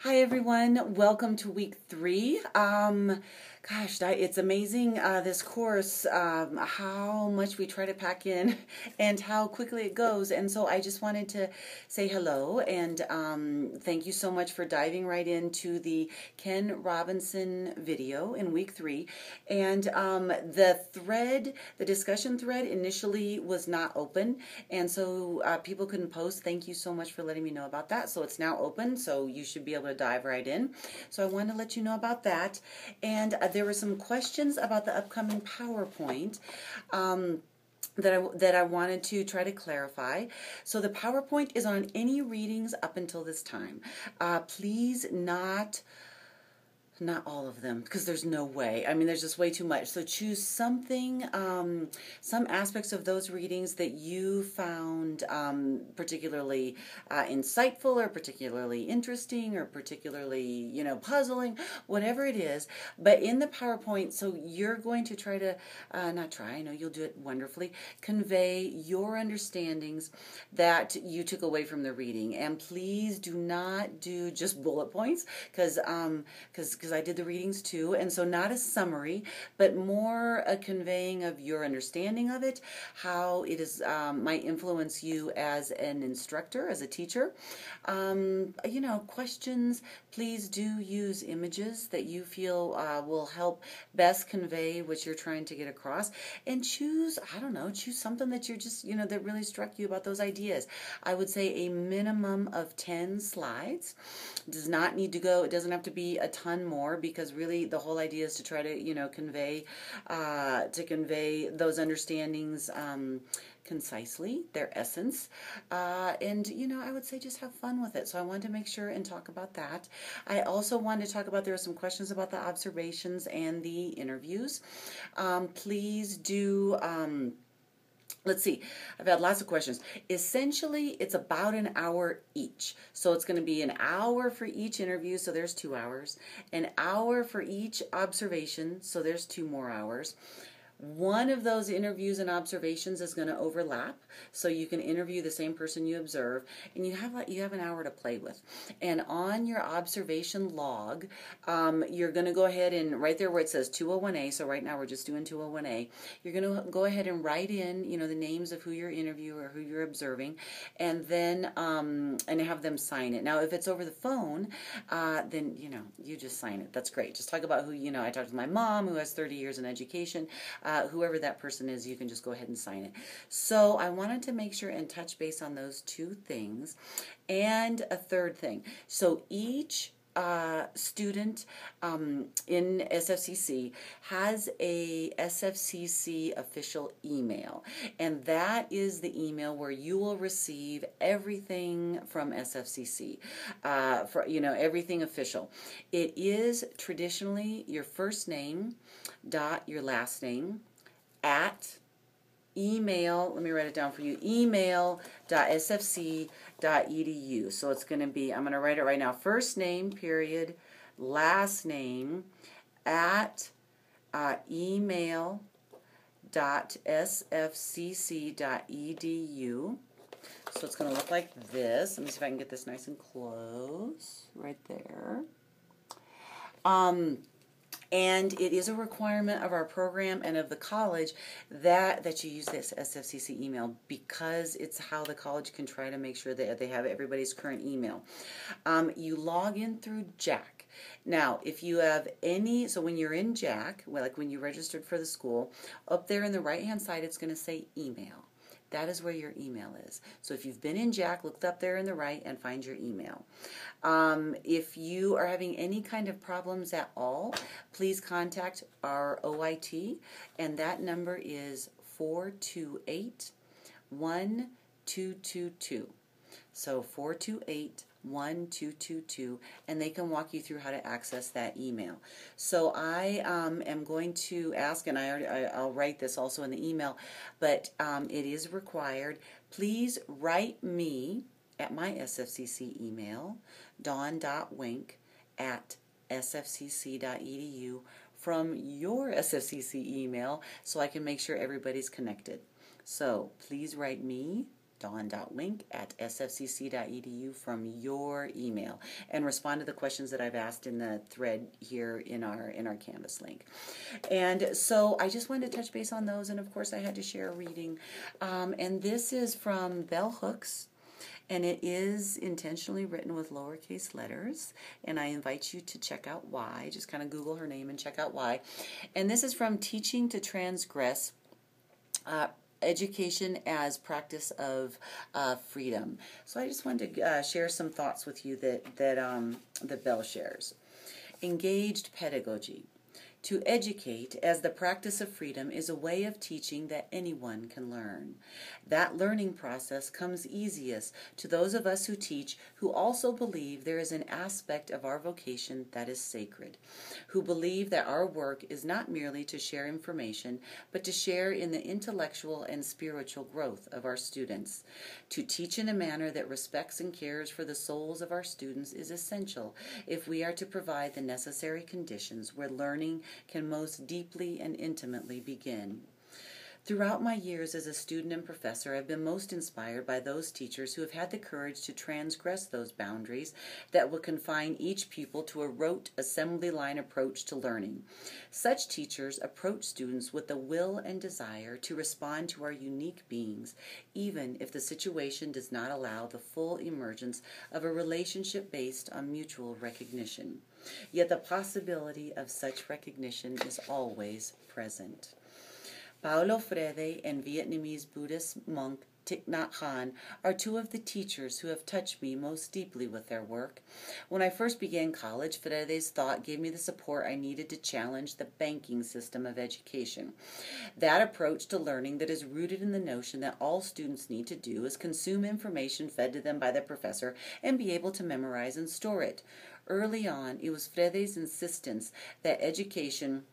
Hi everyone, welcome to week 3. It's amazing this course, how much we try to pack in and how quickly it goes. And so I just wanted to say hello and thank you so much for diving right into the Ken Robinson video in week 3. And the discussion thread initially was not open, and so people couldn't post. Thank you so much for letting me know about that. So it's now open, so you should be able to dive right in. So I wanted to let you know about that. And there were some questions about the upcoming PowerPoint that I wanted to try to clarify. So the PowerPoint is on any readings up until this time. Please not all of them, because there's no way. I mean, there's just way too much. So choose something, some aspects of those readings that you found particularly insightful or particularly interesting or particularly, puzzling, whatever it is. But in the PowerPoint, so you're going to try to, I know you'll do it wonderfully, convey your understandings that you took away from the reading. And please do not do just bullet points, because I did the readings too, and so not a summary, but more a conveying of your understanding of it, how it is might influence you as an instructor, as a teacher. Questions, please do use images that you feel will help best convey what you're trying to get across, and choose something that you're just, that really struck you about those ideas. I would say a minimum of 10 slides. It does not need to go, it doesn't have to be a ton more, because really the whole idea is to try to convey those understandings concisely, their essence, and I would say just have fun with it. So I wanted to make sure and talk about that. I also wanted to talk about, there are some questions about the observations and the interviews. Please do let's see, I've had lots of questions. Essentially, it's about an hour each. So it's going to be an hour for each interview, so there's 2 hours. An hour for each observation, so there's 2 more hours. One of those interviews and observations is going to overlap, so you can interview the same person you observe, and you have an hour to play with. And on your observation log, you're going to go ahead and right there where it says 201A, so right now we're just doing 201A, you're going to go ahead and write in, the names of who you're interviewing or who you're observing, and then and have them sign it. Now, if it's over the phone, then you just sign it. That's great. Just talk about who I talked to my mom, who has 30 years in education. Whoever that person is, you can just go ahead and sign it. So I wanted to make sure and touch base on those 2 things. And a third thing. So each student in SFCC has a SFCC official email, and that is the email where you will receive everything from SFCC, everything official. It is traditionally your first name dot your last name at email, let me write it down for you, email.sfc.edu. So it's going to be, I'm going to write it right now, first name, period, last name, at email.sfcc.edu. So it's going to look like this. Let me see if I can get this nice and close, right there. And it is a requirement of our program and of the college that you use this SFCC email, because it's how the college can try to make sure that they have everybody's current email. You log in through Jack. Now, if you have so when you're in Jack, like when you registered for the school, up there in the right-hand side, it's going to say email. That is where your email is. So if you've been in Jack, look up there in the right and find your email. If you are having any kind of problems at all, please contact our OIT, and that number is 428-1222. So 428-1222, and they can walk you through how to access that email. So I am going to ask, and I'll write this also in the email, but it is required. Please write me at my SFCC email, dawn.wink@sfcc.edu, from your SFCC email, so I can make sure everybody's connected. So please write me dawn.link@sfcc.edu from your email, and respond to the questions that I've asked in the thread here in our Canvas link. And so I just wanted to touch base on those, and of course I had to share a reading. And this is from Bell Hooks, and it is intentionally written with lowercase letters, and I invite you to check out why. Just kind of Google her name and check out why. And this is from Teaching to Transgress, Education as Practice of Freedom. So I just wanted to share some thoughts with you that Bell shares. Engaged pedagogy. To educate as the practice of freedom is a way of teaching that anyone can learn. That learning process comes easiest to those of us who teach who also believe there is an aspect of our vocation that is sacred, who believe that our work is not merely to share information, but to share in the intellectual and spiritual growth of our students. To teach in a manner that respects and cares for the souls of our students is essential if we are to provide the necessary conditions where learning can most deeply and intimately begin. Throughout my years as a student and professor, I've been most inspired by those teachers who have had the courage to transgress those boundaries that will confine each pupil to a rote assembly line approach to learning. Such teachers approach students with the will and desire to respond to our unique beings, even if the situation does not allow the full emergence of a relationship based on mutual recognition. Yet the possibility of such recognition is always present. Paulo Freire and Vietnamese Buddhist monk Thich Nhat Hanh are two of the teachers who have touched me most deeply with their work. When I first began college, Freire's thought gave me the support I needed to challenge the banking system of education. That approach to learning that is rooted in the notion that all students need to do is consume information fed to them by the professor and be able to memorize and store it. Early on, it was Freire's insistence that education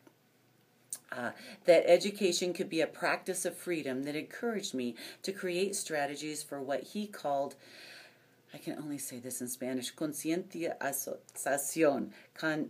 could be a practice of freedom that encouraged me to create strategies for what he called, I can only say this in Spanish, concientización.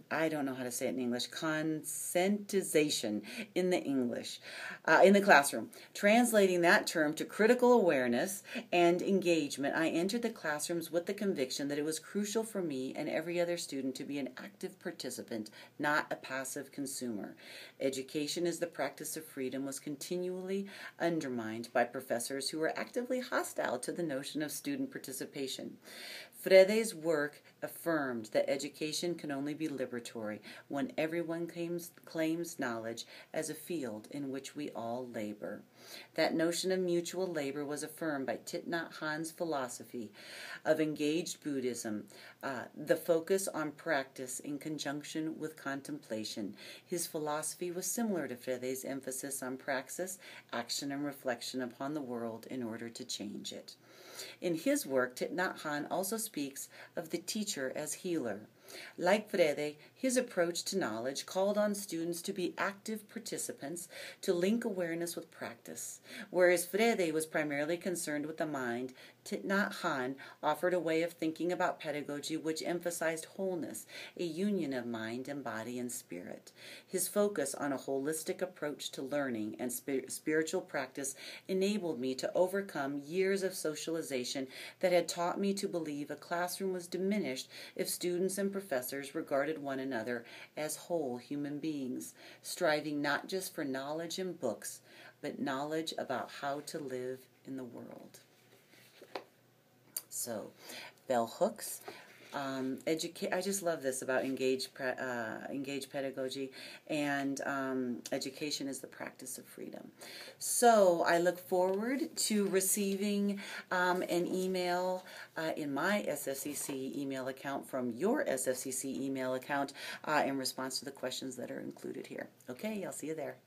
I don't know how to say it in English. Conscientization in the classroom. Translating that term to critical awareness and engagement, I entered the classrooms with the conviction that it was crucial for me and every other student to be an active participant, not a passive consumer. Education as the practice of freedom was continually undermined by professors who were actively hostile to the notion of student participation. Freire's work affirmed that education can only be liberatory when everyone claims knowledge as a field in which we all labor. That notion of mutual labor was affirmed by Thich Nhat Hanh's philosophy of engaged Buddhism, the focus on practice in conjunction with contemplation. His philosophy was similar to Freire's emphasis on praxis, action, and reflection upon the world in order to change it. In his work, Thich Nhat Hanh also speaks of the teacher as healer. Like Freire, his approach to knowledge called on students to be active participants to link awareness with practice. Whereas Freire was primarily concerned with the mind, Thich Nhat Hanh offered a way of thinking about pedagogy which emphasized wholeness, a union of mind and body and spirit. His focus on a holistic approach to learning and spiritual practice enabled me to overcome years of socialization that had taught me to believe a classroom was diminished if students and professors regarded one another as whole human beings, striving not just for knowledge in books, but knowledge about how to live in the world. So, bell hooks. I just love this about engaged pedagogy, and education is the practice of freedom. So I look forward to receiving an email in my SFCC email account from your SFCC email account in response to the questions that are included here. Okay, I'll see you there.